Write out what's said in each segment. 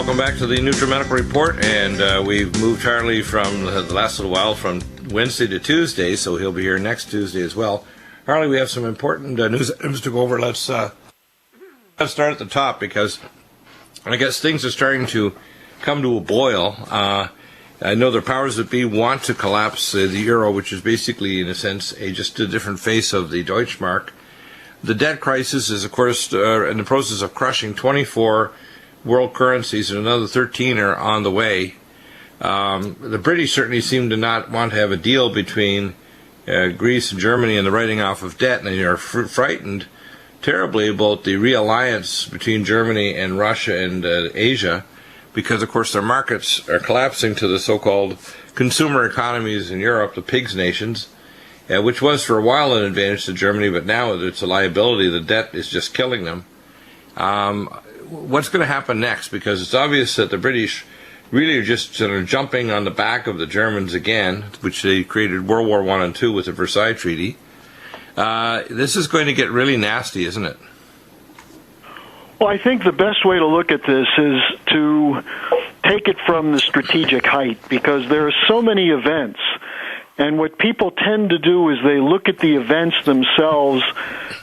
Welcome back to the Nutrimedical Report, and we've moved Harley from the last little while from Wednesday to Tuesday, so he'll be here next Tuesday as well. Harley, we have some important news items to go over. Let's start at the top, because I guess things are starting to come to a boil. I know the powers that be want to collapse the euro, which is basically, in a sense, just a different face of the Deutschmark. The debt crisis is, of course, in the process of crushing 24 world currencies, and another 13 are on the way. The British certainly seem to not want to have a deal between Greece and Germany and the writing off of debt, and they are frightened terribly about the realliance between Germany and Russia and Asia, because, of course, their markets are collapsing to the so-called consumer economies in Europe, the pigs nations, which was for a while an advantage to Germany, but now it's a liability. The debt is just killing them. What's going to happen next? Because it's obvious that the British really are just sort of jumping on the back of the Germans again, which they created World War I and II with the Versailles Treaty. This is going to get really nasty, isn't it? Well, I think the best way to look at this is to take it from the strategic height, because there are so many events. And what people tend to do is they look at the events themselves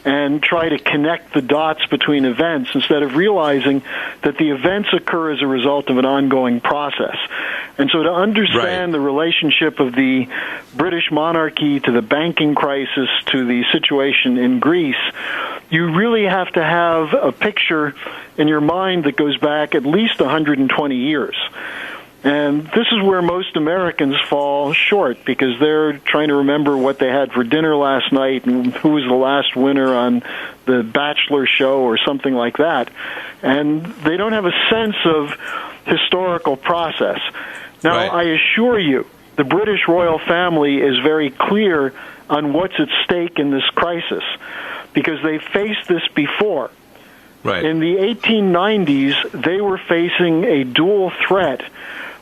and try to connect the dots between events instead of realizing that the events occur as a result of an ongoing process. And so to understand the relationship of the British monarchy to the banking crisis to the situation in Greece, you really have to have a picture in your mind that goes back at least 120 years. And this is where most Americans fall short, because they're trying to remember what they had for dinner last night and who was the last winner on the Bachelor show or something like that. And they don't have a sense of historical process. Now, I assure you, the British royal family is very clear on what's at stake in this crisis, because they faced this before. In the 1890s, they were facing a dual threat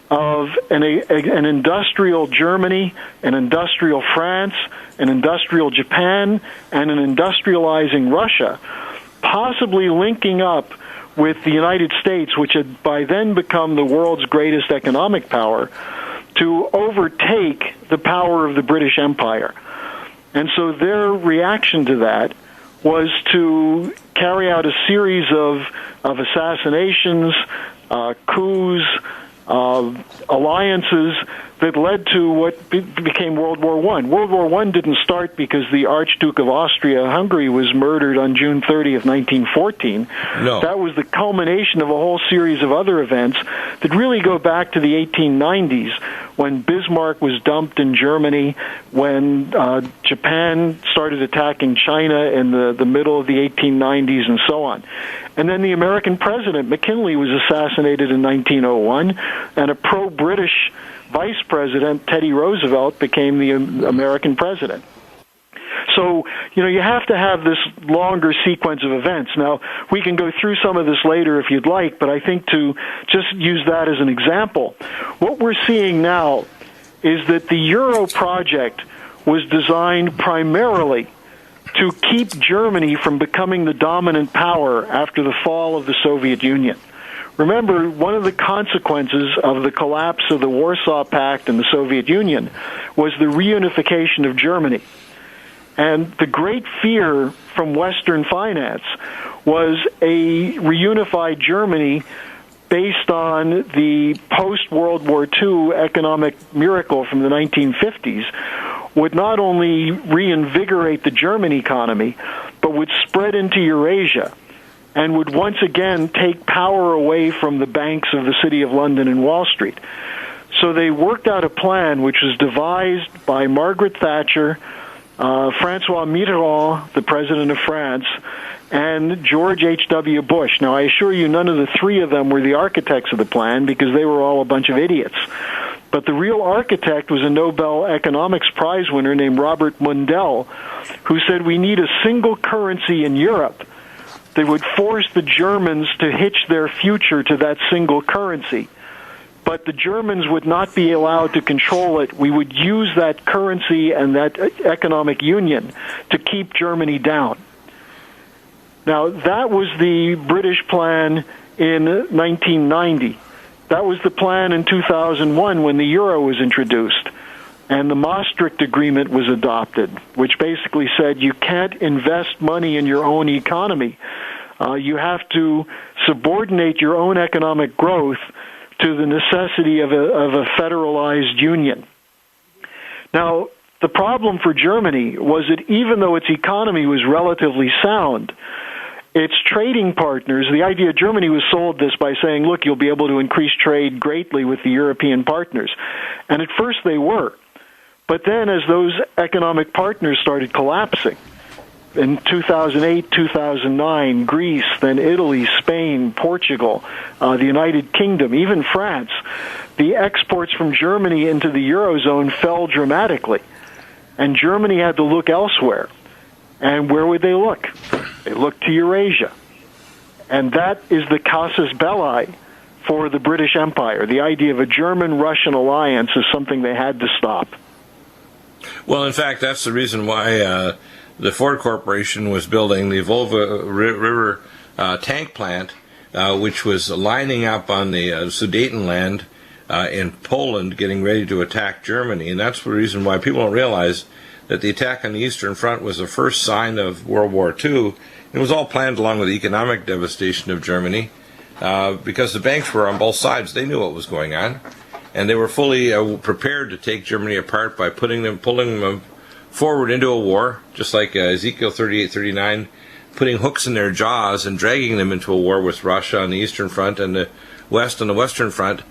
of an industrial Germany, an industrial France, an industrial Japan, and an industrializing Russia, possibly linking up with the United States, which had by then become the world's greatest economic power, to overtake the power of the British Empire. And so their reaction to that was to carry out a series of assassinations, coups, alliances that led to what became World War I. World War I didn't start because the Archduke of Austria-Hungary was murdered on June 30th, 1914. No. That was the culmination of a whole series of other events that really go back to the 1890s, when Bismarck was dumped in Germany, when Japan started attacking China in the middle of the 1890s, and so on. And then the American president, McKinley, was assassinated in 1901, and a pro-British vice president, Teddy Roosevelt, became the American president. So, you have to have this longer sequence of events. Now, we can go through some of this later if you'd like, but I think to just use that as an example, what we're seeing now is that the Euro project was designed primarily to keep Germany from becoming the dominant power after the fall of the Soviet Union. Remember, one of the consequences of the collapse of the Warsaw Pact and the Soviet Union was the reunification of Germany. And the great fear from Western finance was a reunified Germany based on the post-World War II economic miracle from the 1950s would not only reinvigorate the German economy, but would spread into Eurasia and would once again take power away from the banks of the City of London and Wall Street. So they worked out a plan which was devised by Margaret Thatcher, Francois Mitterrand, the president of France, and George H.W. Bush. Now, I assure you, none of the three of them were the architects of the plan, because they were all a bunch of idiots. But the real architect was a Nobel Economics Prize winner named Robert Mundell, who said we need a single currency in Europe that would force the Germans to hitch their future to that single currency. But the Germans would not be allowed to control it. We would use that currency and that economic union to keep Germany down. Now, that was the British plan in 1990. That was the plan in 2001 when the euro was introduced. And the Maastricht Agreement was adopted, which basically said you can't invest money in your own economy. You have to subordinate your own economic growth to the necessity of a federalized union. Now, the problem for Germany was that even though its economy was relatively sound, its trading partners, the idea Germany was sold this by saying, look, you'll be able to increase trade greatly with the European partners. And at first they were. But then as those economic partners started collapsing, in 2008, 2009, Greece, then Italy, Spain, Portugal, the United Kingdom, even France, the exports from Germany into the Eurozone fell dramatically. And Germany had to look elsewhere. And where would they look? They looked to Eurasia. And that is the casus belli for the British Empire. The idea of a German-Russian alliance is something they had to stop. Well, in fact, that's the reason why the Ford Corporation was building the Volga River tank plant, which was lining up on the Sudetenland in Poland, getting ready to attack Germany. And that's the reason why people don't realize that the attack on the Eastern Front was the first sign of World War II. It was all planned along with the economic devastation of Germany, because the banks were on both sides. They knew what was going on, and they were fully prepared to take Germany apart by pulling them forward into a war, just like Ezekiel 38:39, putting hooks in their jaws and dragging them into a war with Russia on the Eastern Front and the West on the Western Front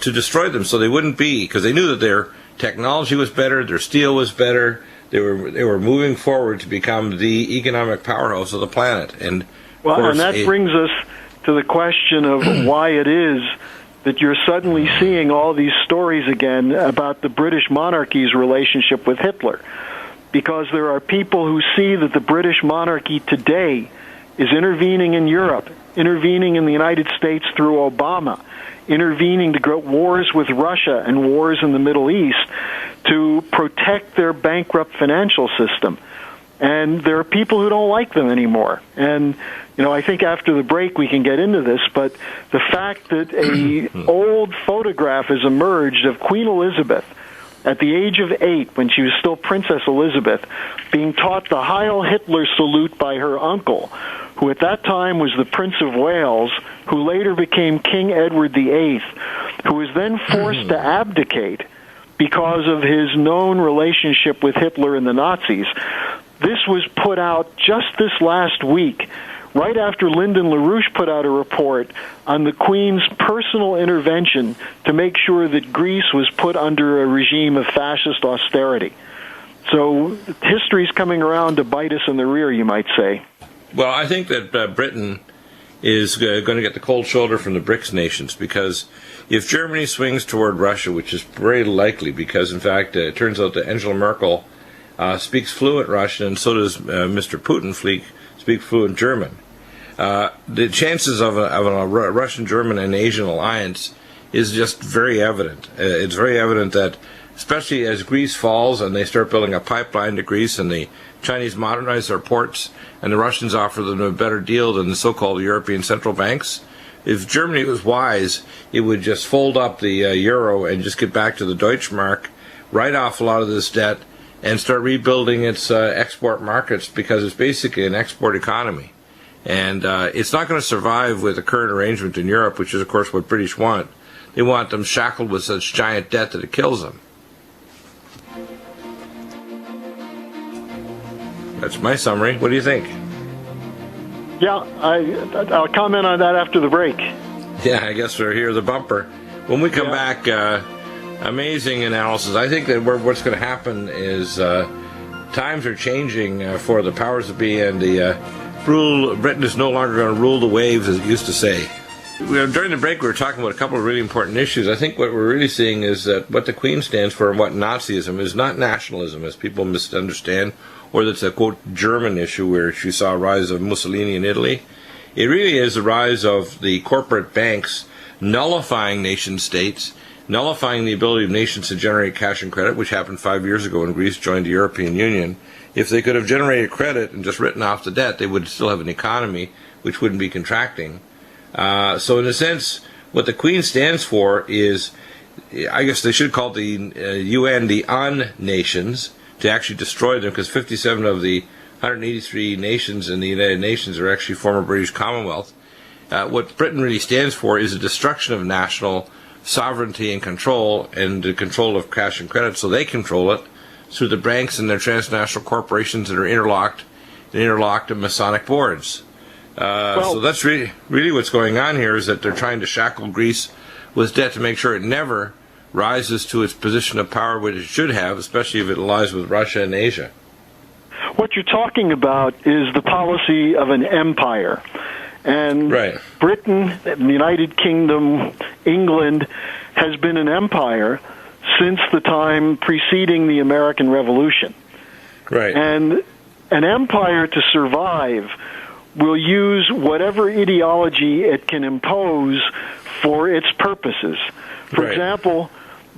to destroy them, so they wouldn't be, because they knew that their technology was better, their steel was better. They were moving forward to become the economic powerhouse of the planet. And that brings us to the question of why it is that you're suddenly seeing all these stories again about the British monarchy's relationship with Hitler. Because there are people who see that the British monarchy today is intervening in Europe, intervening in the United States through Obama, intervening to go wars with Russia and wars in the Middle East to protect their bankrupt financial system. And there are people who don't like them anymore. And, I think after the break we can get into this, but the fact that a old photograph has emerged of Queen Elizabeth at the age of 8, when she was still Princess Elizabeth, being taught the Heil Hitler salute by her uncle, who at that time was the Prince of Wales, who later became King Edward VIII, who was then forced to abdicate because of his known relationship with Hitler and the Nazis. This was put out just this last week, right after Lyndon LaRouche put out a report on the Queen's personal intervention to make sure that Greece was put under a regime of fascist austerity. So history's coming around to bite us in the rear, you might say. Well, I think that Britain is going to get the cold shoulder from the BRICS nations, because if Germany swings toward Russia, which is very likely, because in fact it turns out that Angela Merkel speaks fluent Russian, and so does Mr. Putin speak fluent German. The chances of a Russian, German, and Asian alliance is just very evident. It's very evident that, especially as Greece falls and they start building a pipeline to Greece and the Chinese modernize their ports and the Russians offer them a better deal than the so-called European central banks, if Germany was wise, it would just fold up the euro and just get back to the Deutschmark, write off a lot of this debt, and start rebuilding its export markets, because it's basically an export economy. And it's not going to survive with the current arrangement in Europe, which is, of course, what British want. They want them shackled with such giant debt that it kills them. That's my summary. What do you think? Yeah, I'll comment on that after the break. Yeah, I guess we're here, the bumper. When we come back, amazing analysis. I think that what's going to happen is times are changing for the powers that be, and the Britain is no longer going to rule the waves, as it used to say. During the break, we were talking about a couple of really important issues. I think what we're really seeing is that what the Queen stands for and what Nazism is not nationalism, as people misunderstand, or that's a, quote, German issue where she saw a rise of Mussolini in Italy. It really is the rise of the corporate banks nullifying nation-states, nullifying the ability of nations to generate cash and credit, which happened 5 years ago when Greece joined the European Union. If they could have generated credit and just written off the debt, they would still have an economy which wouldn't be contracting. So in a sense, what the Queen stands for is, I guess they should call the UN the un-nations, to actually destroy them, because 57 of the 183 nations in the United Nations are actually former British Commonwealth. What Britain really stands for is the destruction of national sovereignty and control, and the control of cash and credit, so they control it through the banks and their transnational corporations that are interlocked in Masonic boards. So that's really what's going on here, is that they're trying to shackle Greece with debt to make sure it never rises to its position of power, which it should have, especially if it lies with Russia and Asia. What you're talking about is the policy of an empire. And Britain, the United Kingdom, England has been an empire since the time preceding the American Revolution. Right. And an empire, to survive, will use whatever ideology it can impose for its purposes. For example,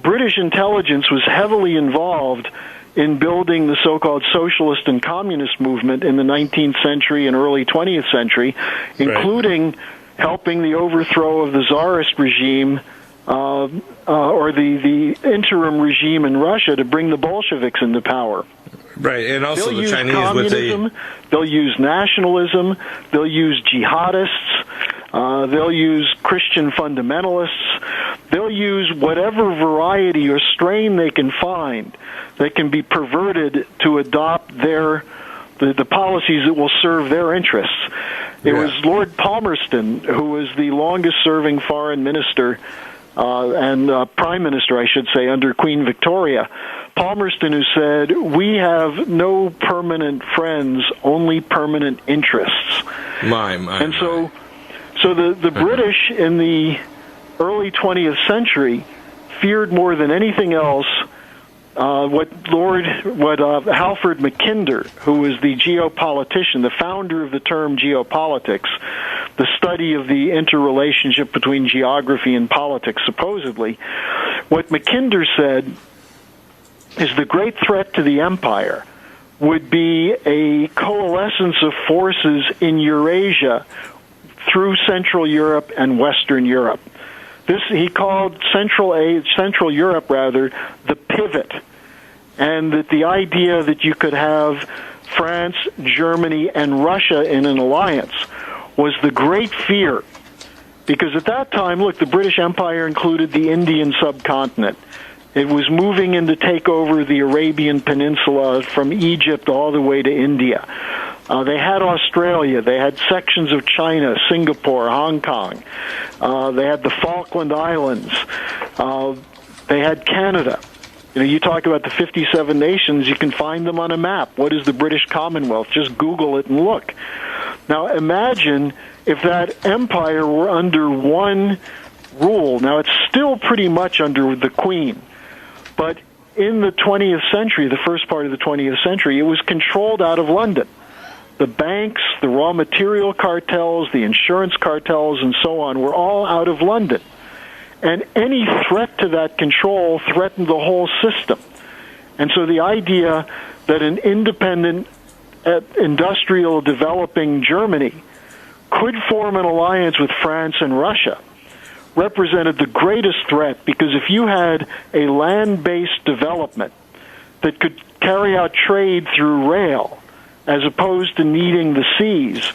British intelligence was heavily involved in building the so-called socialist and communist movement in the 19th century and early 20th century, including helping the overthrow of the Tsarist regime or the interim regime in Russia to bring the Bolsheviks into power. Right, and also they'll the use Chinese communism, with they'll use nationalism, they'll use jihadists, they'll use Christian fundamentalists, they'll use whatever variety or strain they can find that can be perverted to adopt the policies that will serve their interests. It was Lord Palmerston, who was the longest-serving foreign minister and prime minister, I should say, under Queen Victoria. Palmerston, who said, "We have no permanent friends, only permanent interests." And so the British in the early 20th century feared more than anything else what Halford Mackinder, who was the geopolitician, the founder of the term geopolitics, the study of the interrelationship between geography and politics, supposedly. What Mackinder said is the great threat to the empire would be a coalescence of forces in Eurasia through Central Europe and Western Europe. This he called Central Europe, the pivot, and that the idea that you could have France, Germany, and Russia in an alliance was the great fear. Because at that time, look, the British Empire included the Indian subcontinent. It was moving in to take over the Arabian Peninsula from Egypt all the way to India. They had Australia. They had sections of China, Singapore, Hong Kong. They had the Falkland Islands. They had Canada. You talk about the 57 nations, you can find them on a map. What is the British Commonwealth? Just Google it and look. Now imagine if that empire were under one rule. Now it's still pretty much under the Queen, but in the 20th century, the first part of the 20th century, it was controlled out of London. The banks, the raw material cartels, the insurance cartels, and so on were all out of London. And any threat to that control threatened the whole system. And so the idea that an independent, industrial, developing Germany could form an alliance with France and Russia represented the greatest threat, because if you had a land-based development that could carry out trade through rail as opposed to needing the seas,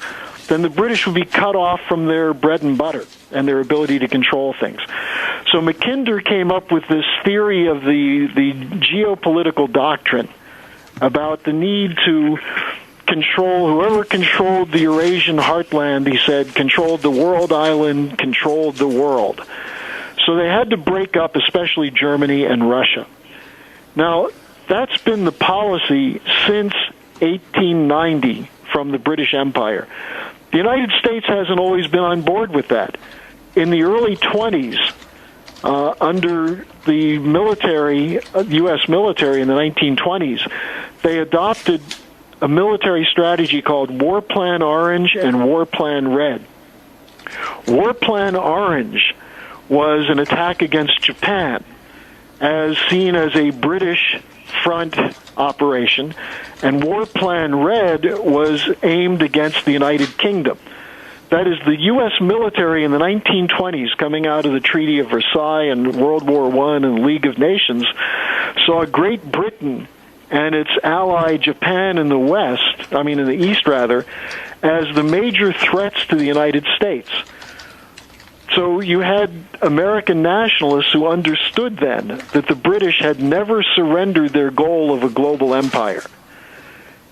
then the British would be cut off from their bread and butter and their ability to control things. So Mackinder came up with this theory of the geopolitical doctrine about the need to control, whoever controlled the Eurasian heartland, he said, controlled the world island, controlled the world. So they had to break up, especially Germany and Russia. Now, that's been the policy since 1890 from the British Empire. The United States hasn't always been on board with that. In the early 20s, under the military, U.S. military in the 1920s, they adopted a military strategy called War Plan Orange and War Plan Red. War Plan Orange was an attack against Japan, as seen as a British front operation, and War Plan Red was aimed against the United Kingdom. That is, the U.S. military in the 1920s, coming out of the Treaty of Versailles and World War I and League of Nations, saw Great Britain and its ally Japan in the in the East rather, as the major threats to the United States. So you had American nationalists who understood then that the British had never surrendered their goal of a global empire.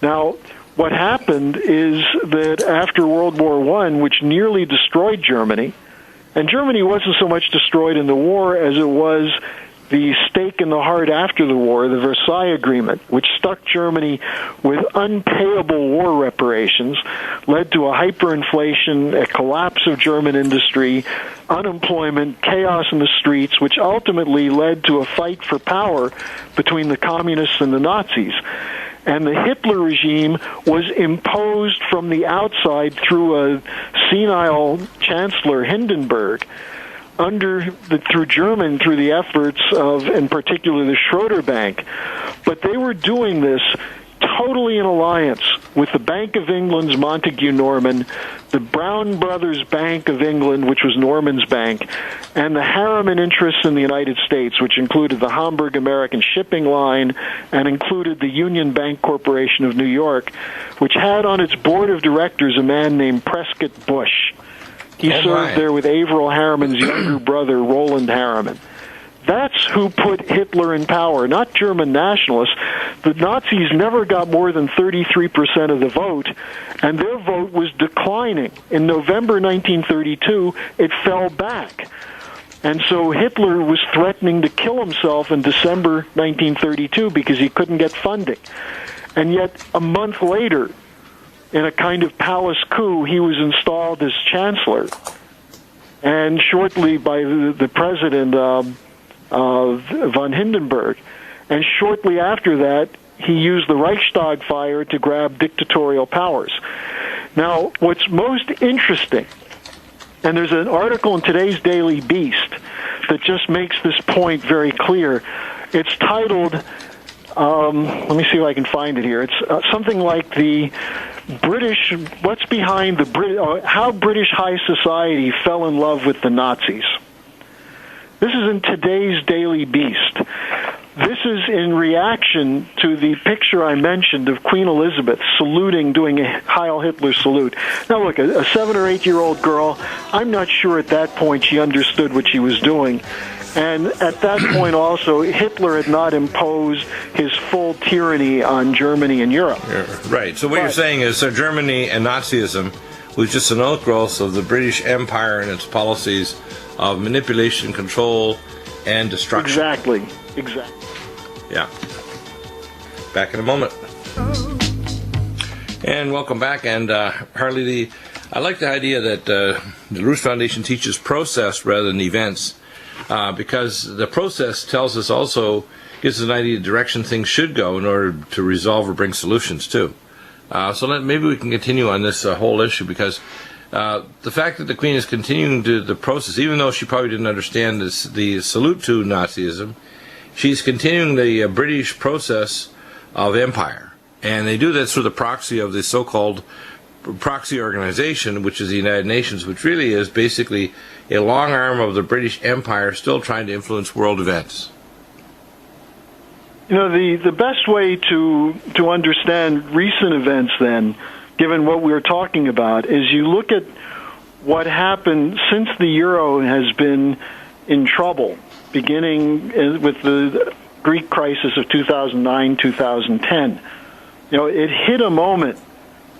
Now, what happened is that after World War I, which nearly destroyed Germany, and Germany wasn't so much destroyed in the war as it was the stake in the heart after the war, the Versailles Agreement, which stuck Germany with unpayable war reparations, led to a hyperinflation, a collapse of German industry, unemployment, chaos in the streets, which ultimately led to a fight for power between the communists and the Nazis. And the Hitler regime was imposed from the outside through a senile chancellor, Hindenburg, through the efforts of, in particular, the Schroeder Bank. But they were doing this totally in alliance with the Bank of England's Montague Norman, the Brown Brothers Bank of England, which was Norman's bank, and the Harriman interests in the United States, which included the Hamburg American Shipping Line and included the Union Bank Corporation of New York, which had on its board of directors a man named Prescott Bush. He served there with Averell Harriman's younger brother, Roland Harriman. That's who put Hitler in power, not German nationalists. The Nazis never got more than 33% of the vote, and their vote was declining. In November 1932, it fell back. And so Hitler was threatening to kill himself in December 1932 because he couldn't get funding. And yet, a month later, in a kind of palace coup, he was installed as chancellor. And shortly by the president, von Hindenburg. And shortly after that, he used the Reichstag fire to grab dictatorial powers. Now, what's most interesting, and there's an article in today's Daily Beast that just makes this point very clear. It's titled, let me see if I can find it here. It's something like the British, what's behind the how British high society fell in love with the Nazis. This is in today's Daily Beast. This is in reaction to the picture I mentioned of Queen Elizabeth saluting, doing a Heil Hitler salute. Now look, a 7 or 8 year old girl, I'm not sure at that point she understood what she was doing. And at that point also, Hitler had not imposed his full tyranny on Germany and Europe. Right. So what you're saying is Germany and Nazism was just an outgrowth of the British Empire and its policies of manipulation, control, and destruction. Exactly. Yeah. Back in a moment. And welcome back. And Harley, I like the idea that the Roots Foundation teaches process rather than events, because the process tells us also, gives us an idea of the direction things should go in order to resolve or bring solutions too. So maybe we can continue on this whole issue, because the fact that the Queen is continuing the process, even though she probably didn't understand the salute to Nazism, she's continuing the British process of empire. And they do that through the proxy of the so-called proxy organization, which is the United Nations, which really is basically a long arm of the British Empire still trying to influence world events. You know, the best way to understand recent events then, given what we were talking about, is you look at what happened since the euro has been in trouble, beginning with the Greek crisis of 2009, 2010. You know, it hit a moment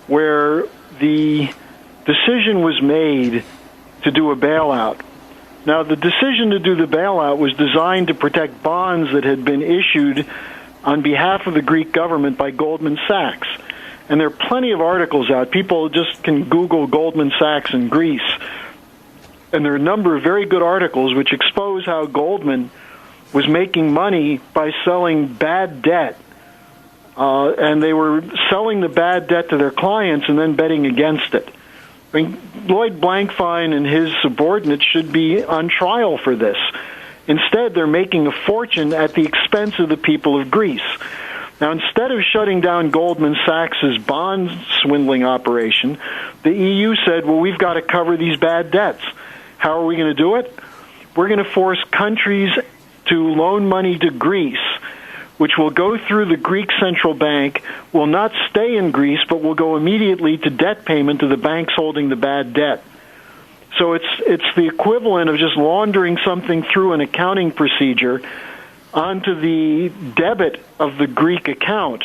where the decision was made to do a bailout. Now, the decision to do the bailout was designed to protect bonds that had been issued on behalf of the Greek government by Goldman Sachs. And there are plenty of articles out. People just can Google Goldman Sachs in Greece. And there are a number of very good articles which expose how Goldman was making money by selling bad debt. And they were selling the bad debt to their clients and then betting against it. I mean, Lloyd Blankfein and his subordinates should be on trial for this. Instead, they're making a fortune at the expense of the people of Greece. Now, instead of shutting down Goldman Sachs' bond swindling operation, the EU said, well, we've got to cover these bad debts. How are we going to do it? We're going to force countries to loan money to Greece, which will go through the Greek central bank, will not stay in Greece, but will go immediately to debt payment to the banks holding the bad debt. So it's the equivalent of just laundering something through an accounting procedure onto the debit of the Greek account,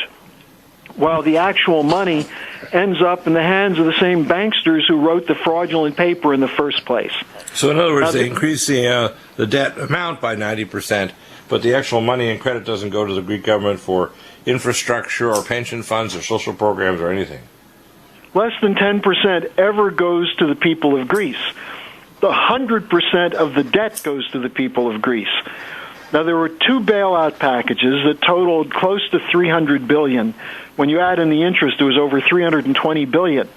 while the actual money ends up in the hands of the same banksters who wrote the fraudulent paper in the first place. So in other words, they increase the debt amount by 90%, but the actual money and credit doesn't go to the Greek government for infrastructure or pension funds or social programs or anything. Less than 10% ever goes to the people of Greece. 100% of the debt goes to the people of Greece. Now, there were two bailout packages that totaled close to $300 billion. When you add in the interest, it was over $320 billion.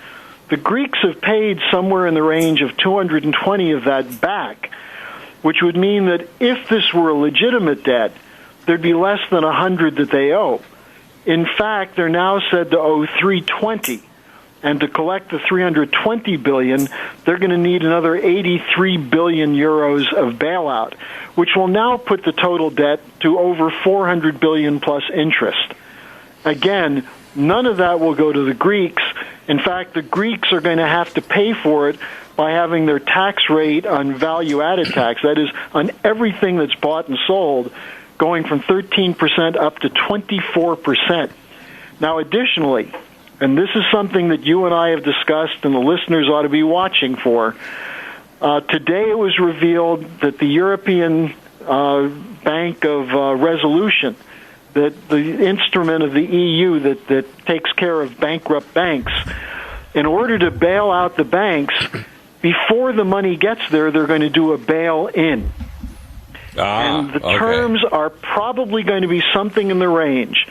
The Greeks have paid somewhere in the range of 220 of that back, which would mean that if this were a legitimate debt, there'd be less than 100 that they owe. In fact, they're now said to owe 320. And to collect the 320 billion, they're going to need another 83 billion euros of bailout, which will now put the total debt to over 400 billion plus interest. Again, none of that will go to the Greeks. In fact, the Greeks are going to have to pay for it by having their tax rate on value-added tax, that is, on everything that's bought and sold, going from 13% up to 24%. Now, additionally, and this is something that you and I have discussed and the listeners ought to be watching for. Today it was revealed that the European Bank of Resolution, that the instrument of the EU that takes care of bankrupt banks, in order to bail out the banks, before the money gets there, they're going to do a bail-in. And the terms are probably going to be something in the range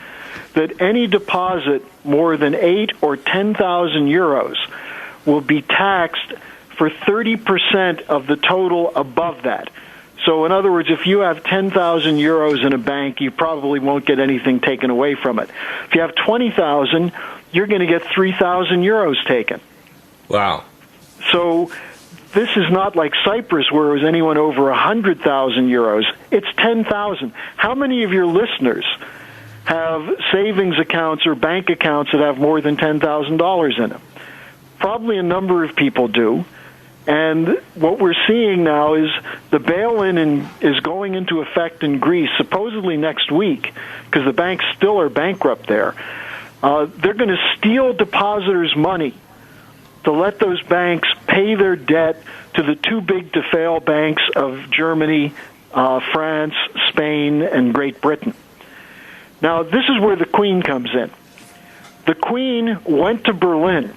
that any deposit more than 8,000 or 10,000 euros will be taxed for 30% of the total above that. So in other words, if you have 10,000 euros in a bank, you probably won't get anything taken away from it. If you have 20,000, you're going to get 3,000 euros taken. Wow. So this is not like Cyprus where it was anyone over 100,000 euros. It's 10,000. How many of your listeners have savings accounts or bank accounts that have more than $10,000 in them? Probably a number of people do. And what we're seeing now is the bail-in is going into effect in Greece supposedly next week because the banks still are bankrupt there. They're going to steal depositors' money to let those banks pay their debt to the too big to fail banks of Germany, France, Spain, and Great Britain. Now, this is where the Queen comes in. The Queen went to Berlin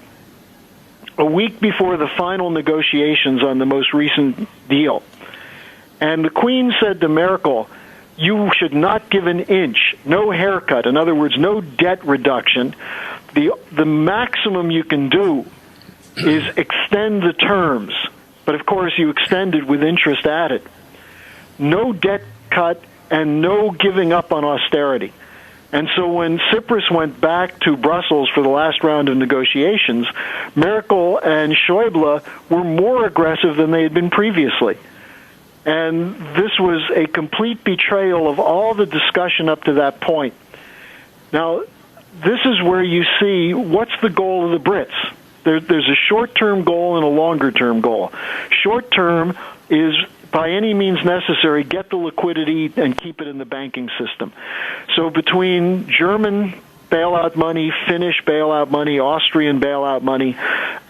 a week before the final negotiations on the most recent deal. And the Queen said to Merkel, you should not give an inch, no haircut. In other words, no debt reduction. The maximum you can do is extend the terms. But, of course, you extend it with interest added. No debt cut and no giving up on austerity. And so when Tsipras went back to Brussels for the last round of negotiations, Merkel and Schaeuble were more aggressive than they had been previously. And this was a complete betrayal of all the discussion up to that point. Now, this is where you see what's the goal of the Brits. There's a short-term goal and a longer-term goal. Short-term is, by any means necessary, get the liquidity and keep it in the banking system. So between German bailout money, Finnish bailout money, Austrian bailout money,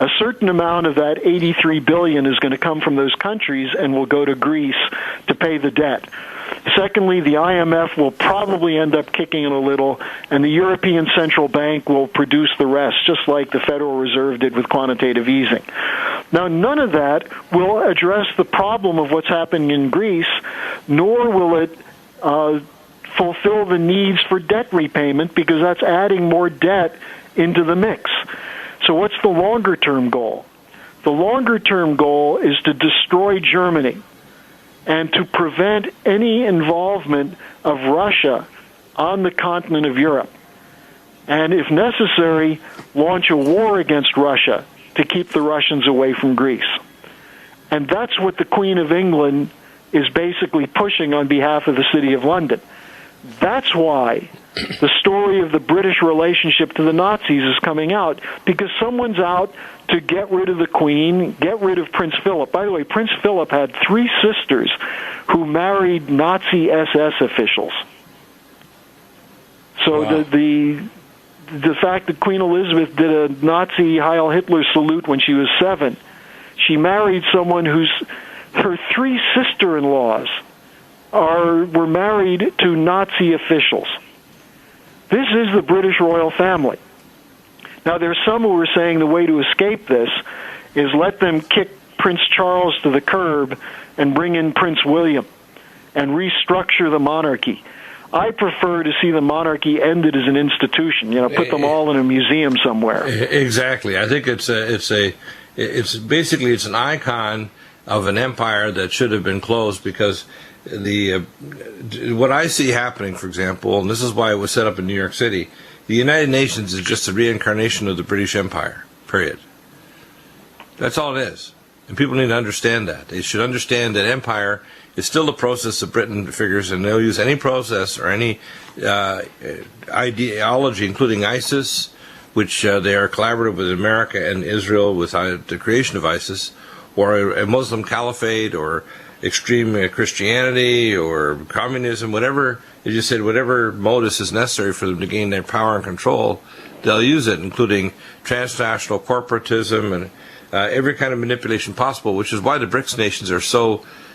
a certain amount of that 83 billion is going to come from those countries and will go to Greece to pay the debt. Secondly, the IMF will probably end up kicking in a little, and the European Central Bank will produce the rest, just like the Federal Reserve did with quantitative easing. Now, none of that will address the problem of what's happening in Greece, nor will it fulfill the needs for debt repayment, because that's adding more debt into the mix. So what's the longer-term goal? The longer-term goal is to destroy Germany and to prevent any involvement of Russia on the continent of Europe. and, if necessary, launch a war against Russia to keep the Russians away from Greece. And that's what the Queen of England is basically pushing on behalf of the City of London. That's why the story of the British relationship to the Nazis is coming out, because someone's out to get rid of the Queen, get rid of Prince Philip. By the way, Prince Philip had 3 sisters who married Nazi SS officials. So wow. the fact that Queen Elizabeth did a Nazi Heil Hitler salute when she was 7, she married someone whose her 3 sister-in-laws were married to Nazi officials. This is the British royal family. Now, there's some who are saying the way to escape this is let them kick Prince Charles to the curb and bring in Prince William and restructure the monarchy. I prefer to see the monarchy ended as an institution. Put them all in a museum somewhere. Exactly. I think it's basically an icon of an empire that should have been closed, because what I see happening, for example, and this is why it was set up in New York City, the United Nations is just a reincarnation of the British Empire, period. That's all it is. And people need to understand that. They should understand that empire is still the process that Britain figures, and they'll use any process or any ideology, including ISIS, which they are collaborative with America and Israel with the creation of ISIS, or a Muslim caliphate, or extreme Christianity, or communism, whatever. They just said whatever modus is necessary for them to gain their power and control, they'll use it, including transnational corporatism and every kind of manipulation possible, which is why the BRICS nations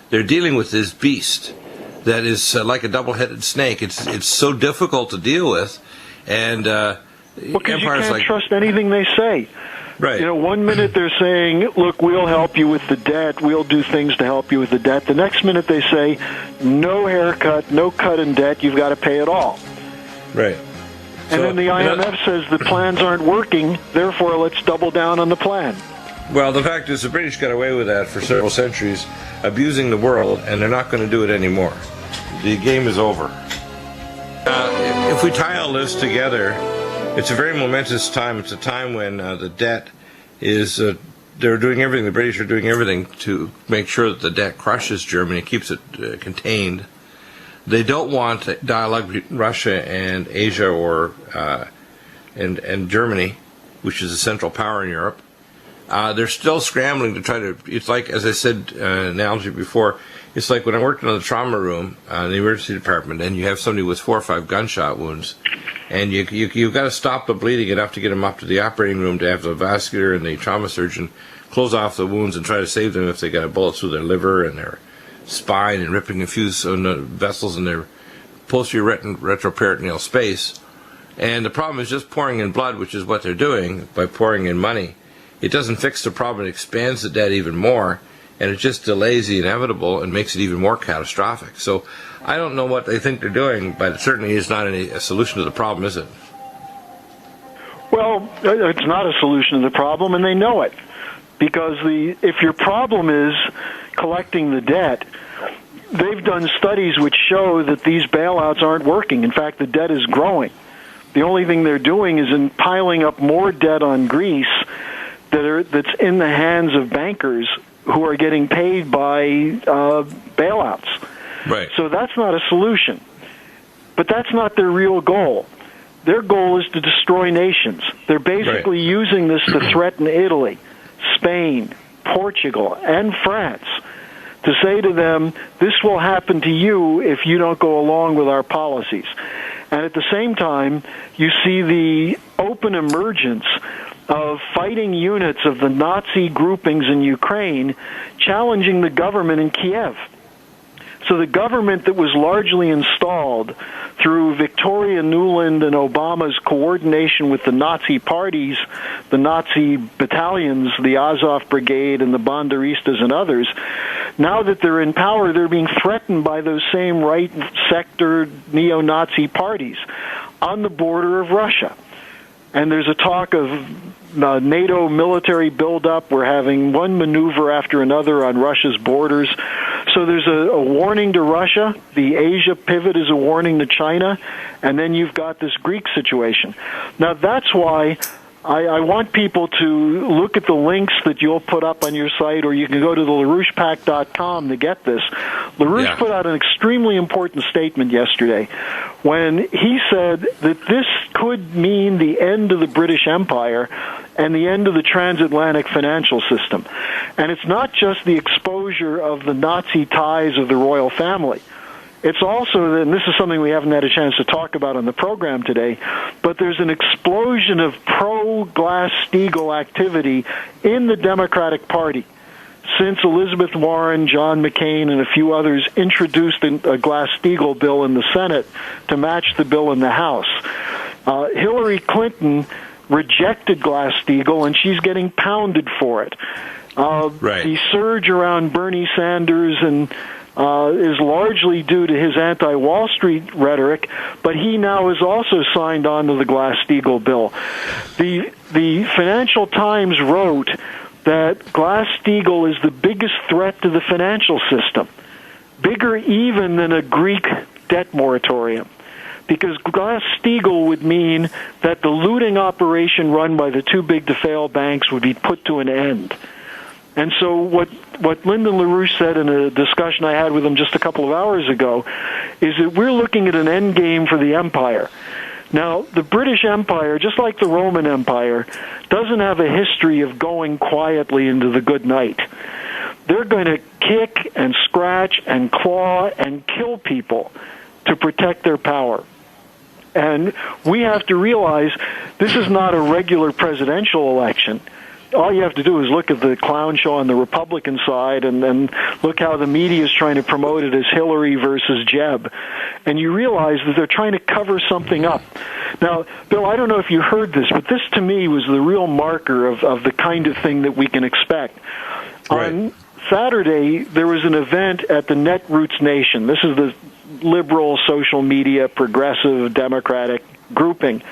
they're dealing with this beast that is like a double-headed snake. It's so difficult to deal with, and because you can't trust anything they say. Right. 1 minute they're saying, look, we'll help you with the debt, we'll do things to help you with the debt. The next minute they say, no haircut, no cut in debt, you've got to pay it all. Right. And then the IMF says the plans aren't working, therefore let's double down on the plan. Well, the fact is the British got away with that for several centuries, abusing the world, and they're not going to do it anymore. The game is over. If we tie all this together, it's a very momentous time. It's a time when the debt is, they're doing everything, the British are doing everything to make sure that the debt crushes Germany, keeps it contained. They don't want dialogue between Russia and Asia or and Germany, which is a central power in Europe. They're still scrambling to try to, it's like, as I said, analogy before, it's like when I worked in the trauma room in the emergency department, and you have somebody with 4 or 5 gunshot wounds, and you've got to stop the bleeding enough to get them up to the operating room to have the vascular and the trauma surgeon close off the wounds and try to save them if they got a bullet through their liver and their spine and ripping a few vessels in their posterior retroperitoneal space. And the problem is just pouring in blood, which is what they're doing by pouring in money. It doesn't fix the problem, it expands the debt even more, and it just delays the inevitable and makes it even more catastrophic. So I don't know what they think they're doing, but it certainly is not a solution to the problem, is it? Well, it's not a solution to the problem, and they know it. Because if your problem is collecting the debt, they've done studies which show that these bailouts aren't working. In fact, the debt is growing. The only thing they're doing is piling up more debt on Greece that's in the hands of bankers who are getting paid by bailouts. Right. So that's not a solution. But that's not their real goal. Their goal is to destroy nations. They're basically using this to threaten Italy, Spain, Portugal, and France, to say to them, this will happen to you if you don't go along with our policies. And at the same time, you see the open emergence of fighting units of the Nazi groupings in Ukraine challenging the government in Kiev. So the government that was largely installed through Victoria Nuland and Obama's coordination with the Nazi parties, the Nazi battalions, the Azov Brigade and the Banderistas and others, now that they're in power, they're being threatened by those same right sector neo-Nazi parties on the border of Russia. And there's a talk of NATO military buildup. We're having one maneuver after another on Russia's borders. So there's a warning to Russia. The Asia pivot is a warning to China. And then you've got this Greek situation. Now, that's why I want people to look at the links that you'll put up on your site, or you can go to the LaRouchePAC.com to get this. LaRouche put out an extremely important statement yesterday when he said that this could mean the end of the British Empire and the end of the transatlantic financial system. And it's not just the exposure of the Nazi ties of the royal family. It's also, and this is something we haven't had a chance to talk about on the program today, but there's an explosion of pro-Glass-Steagall activity in the Democratic Party since Elizabeth Warren, John McCain, and a few others introduced a Glass-Steagall bill in the Senate to match the bill in the House. Hillary Clinton rejected Glass-Steagall, and she's getting pounded for it. The surge around Bernie Sanders and is largely due to his anti-Wall Street rhetoric, but he now has also signed on to the Glass-Steagall bill. The Financial Times wrote that Glass-Steagall is the biggest threat to the financial system, bigger even than a Greek debt moratorium, because Glass-Steagall would mean that the looting operation run by the too big to fail banks would be put to an end. And so what Lyndon LaRouche said in a discussion I had with him just a couple of hours ago is that we're looking at an end game for the empire. Now, the British Empire, just like the Roman Empire, doesn't have a history of going quietly into the good night. They're going to kick and scratch and claw and kill people to protect their power. And we have to realize this is not a regular presidential election. All you have to do is look at the clown show on the Republican side and look how the media is trying to promote it as Hillary versus Jeb. And you realize that they're trying to cover something up. Now, Bill, I don't know if you heard this, but this to me was the real marker of the kind of thing that we can expect. Right. On Saturday, there was an event at the Netroots Nation. This is the liberal, social media, progressive, democratic grouping.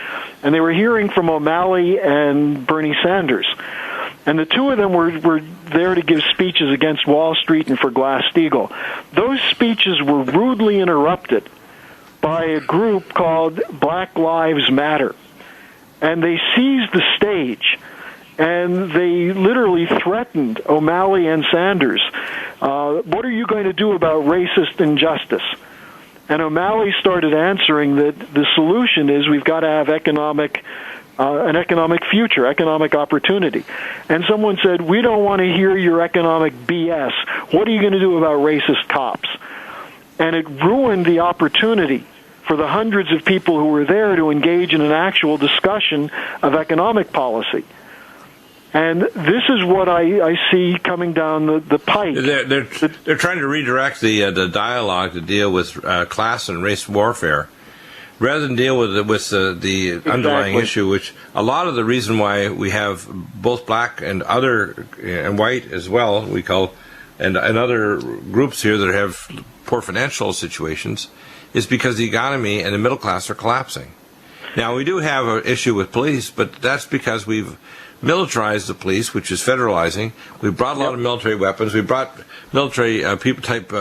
And they were hearing from O'Malley and Bernie Sanders. And the two of them were there to give speeches against Wall Street and for Glass-Steagall. Those speeches were rudely interrupted by a group called Black Lives Matter. And they seized the stage, and they literally threatened O'Malley and Sanders. What are you going to do about racist injustice? And O'Malley started answering that the solution is we've got to have an economic future, economic opportunity. And someone said, we don't want to hear your economic BS. What are you going to do about racist cops? And it ruined the opportunity for the hundreds of people who were there to engage in an actual discussion of economic policy. And this is what I see coming down the pike. They're trying to redirect the dialogue to deal with class and race warfare, rather than deal with the underlying issue, which a lot of the reason why we have both black and other and white as well, we call, and other groups here that have poor financial situations, is because the economy and the middle class are collapsing. Now, we do have an issue with police, but that's because we've militarized the police, which is federalizing. We brought a lot of military weapons. We brought military people type,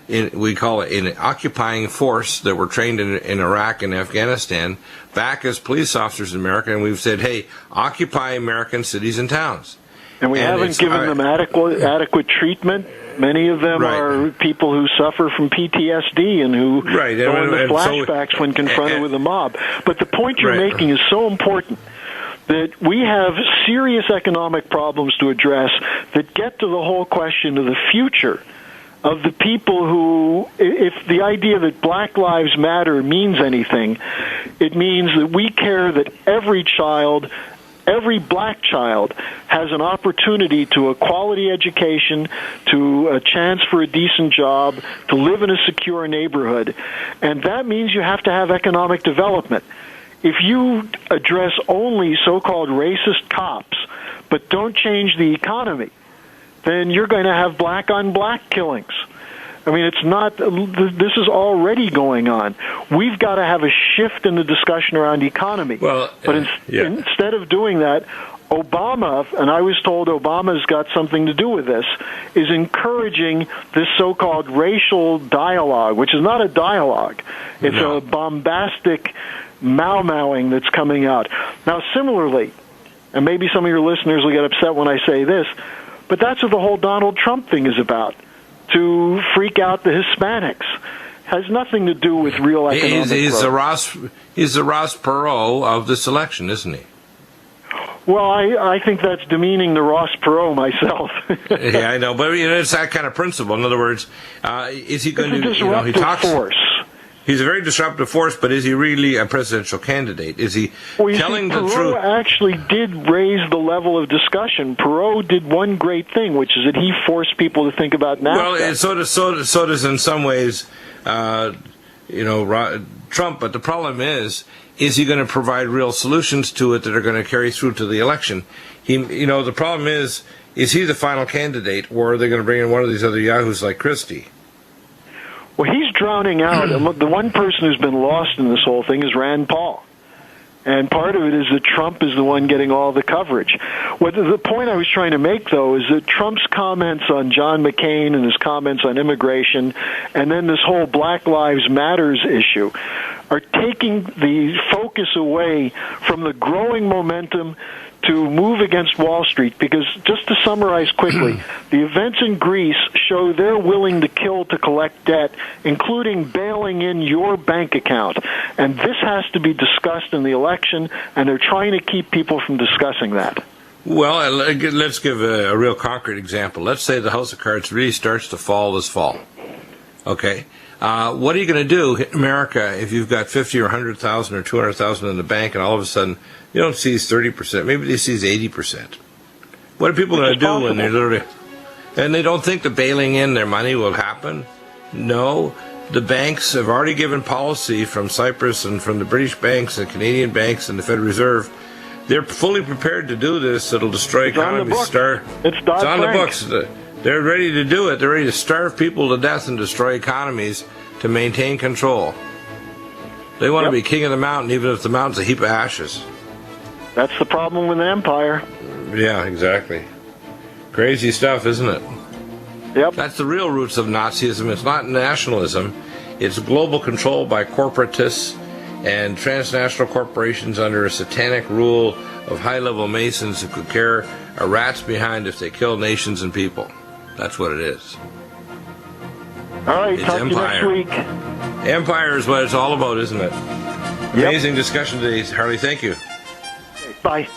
we call it an occupying force that were trained in Iraq and Afghanistan back as police officers in America, and we've said, hey, occupy American cities and towns. And we haven't given them adequate treatment. Many of them are people who suffer from PTSD and who go into flashbacks when confronted with a mob. But the point you're making is so important, that we have serious economic problems to address that get to the whole question of the future of the people who, if the idea that Black Lives Matter means anything, it means that we care that every child, every black child, has an opportunity to a quality education, to a chance for a decent job, to live in a secure neighborhood. And that means you have to have economic development. If you address only so-called racist cops, but don't change the economy, then you're going to have black-on-black killings. I mean, it's not, this is already going on. We've got to have a shift in the discussion around economy. But instead of doing that, Obama, and I was told Obama's got something to do with this, is encouraging this so-called racial dialogue, which is not a dialogue. It's a bombastic Mau-Mauing that's coming out. Now, similarly, and maybe some of your listeners will get upset when I say this, but that's what the whole Donald Trump thing is about, to freak out the Hispanics. Has nothing to do with real economic growth. He's the Ross Perot of this election, isn't he? Well, I think that's demeaning to Ross Perot myself. Yeah, I know, but it's that kind of principle. In other words, is he going to? He talks. Force. He's a very disruptive force, but is he really a presidential candidate? Is he telling the truth? Perot actually did raise the level of discussion. Perot did one great thing, which is that he forced people to think about NAFTA. Well, and so does in some ways, Trump. But the problem is he going to provide real solutions to it that are going to carry through to the election? The problem is he the final candidate, or are they going to bring in one of these other yahoos like Christie? Well, he's drowning out. The one person who's been lost in this whole thing is Rand Paul. And part of it is that Trump is the one getting all the coverage. The point I was trying to make, though, is that Trump's comments on John McCain and his comments on immigration, and then this whole Black Lives Matters issue, are taking the focus away from the growing momentum to move against Wall Street, because, just to summarize quickly, the events in Greece show they're willing to kill to collect debt, including bailing in your bank account. And this has to be discussed in the election, and they're trying to keep people from discussing that. Well, let's give a real concrete example. Let's say the house of cards really starts to fall this fall. Okay? What are you going to do in America if you've got 50 or 100,000 or 200,000 in the bank, and all of a sudden you don't seize 30%, maybe they seize 80%? What are people going to do when they're literally... And they don't think the bailing in their money will happen? No. The banks have already given policy from Cyprus and from the British banks and Canadian banks and the Federal Reserve. They're fully prepared to do this. It'll destroy economies. It's on the books. They're ready to do it. They're ready to starve people to death and destroy economies to maintain control. They want to be king of the mountain, even if the mountain's a heap of ashes. That's the problem with an empire. Yeah, exactly. Crazy stuff, isn't it? Yep. That's the real roots of Nazism. It's not nationalism. It's global control by corporatists and transnational corporations under a satanic rule of high-level masons who could care a rat's behind if they kill nations and people. That's what it is. All right, it's talk empire. To you next week. Empire is what it's all about, isn't it? Amazing discussion today, Harley. Thank you. Bye.